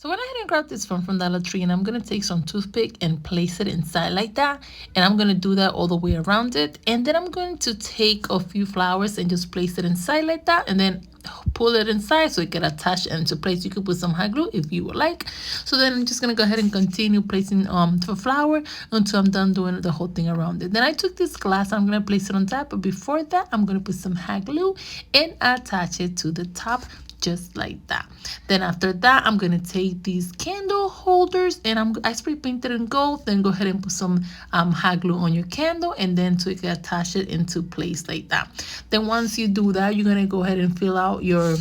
So went ahead and grabbed this from Dollar Tree, and I'm gonna take some toothpick and place it inside like that. And I'm gonna do that all the way around it. And then I'm going to take a few flowers and just place it inside like that, and then pull it inside so it can attach into place. You could put some hot glue if you would like. So then I'm just gonna go ahead and continue placing the flower until I'm done doing the whole thing around it. Then I took this glass, I'm gonna place it on top, but before that I'm gonna put some hot glue and attach it to the top just like that. Then after that, I'm gonna take these candle holders and I spray painted in gold. Then go ahead and put some hot glue on your candle, and then so you can attach it into place like that. Then once you do that, you're gonna go ahead and fill out your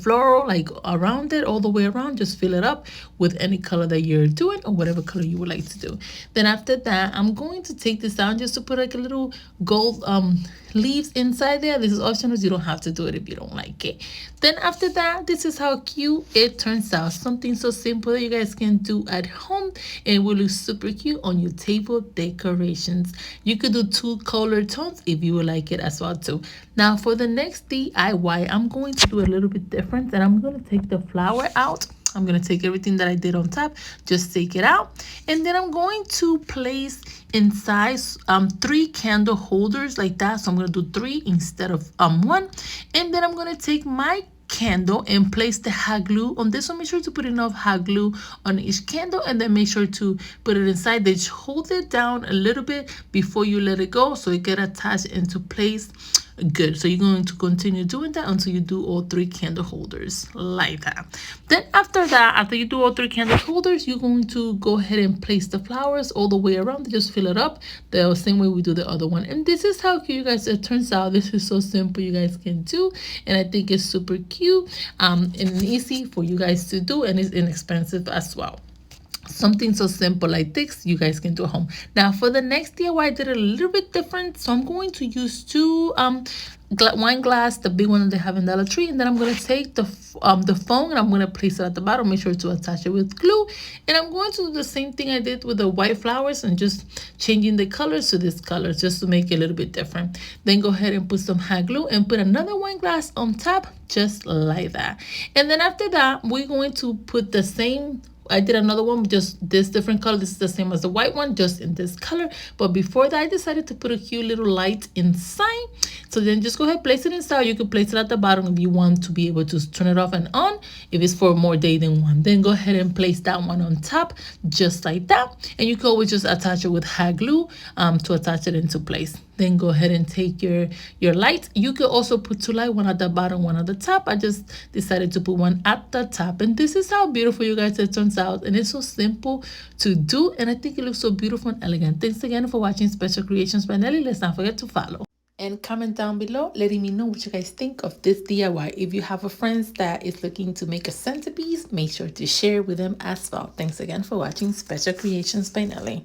floral like around it, all the way around. Just fill it up with any color that you're doing or whatever color you would like to do. Then after that, I'm going to take this down just to put like a little gold leaves inside there. This is optional, you don't have to do it if you don't like it. Then after that, this is how cute it turns out. Something so simple that you guys can do at home, and it will look super cute on your table decorations. You could do 2 color tones if you would like it as well too. Now for the next DIY, I'm going to do a little bit different, and I'm going to take the flower out. I'm going to take everything that I did on top, just take it out, and then I'm going to place inside 3 candle holders like that. So I'm going to do 3 instead of 1, and then I'm going to take my candle and place the hot glue on this one. Make sure to put enough hot glue on each candle, and then make sure to put it inside. Then just hold it down a little bit before you let it go so it get attached into place good. So you're going to continue doing that until you do all 3 candle holders like that. Then after that, after you do all 3 candle holders, you're going to go ahead and place the flowers all the way around. Just fill it up the same way we do the other one. And this is how cute, you guys, it turns out. This is so simple, you guys can do, and I think it's super cute and easy for you guys to do, and it's inexpensive as well. Something so simple like this you guys can do at home. Now for the next DIY, I did a little bit different. So I'm going to use 2 wine glass, the big one that they have in Dollar Tree, and then I'm going to take the phone and I'm going to place it at the bottom. Make sure to attach it with glue, and I'm going to do the same thing I did with the white flowers and just changing the colors to this color just to make it a little bit different. Then go ahead and put some hot glue and put another wine glass on top just like that. And then after that, we're going to put the same, I did another one with just this different color. This is the same as the white one, just in this color. But before that, I decided to put a cute little light inside. So then just go ahead, place it inside. You can place it at the bottom if you want to be able to turn it off and on if it's for more day than one. Then go ahead and place that one on top just like that. And you can always just attach it with hot glue to attach it into place. Then go ahead and take your light. You could also put 2 lights, one at the bottom, one at the top. I just decided to put one at the top. And this is how beautiful, you guys, it turns out. And it's so simple to do. And I think it looks so beautiful and elegant. Thanks again for watching Special Creations by Nelly. Let's not forget to follow. And comment down below letting me know what you guys think of this DIY. If you have a friend that is looking to make a centerpiece, make sure to share with them as well. Thanks again for watching Special Creations by Nelly.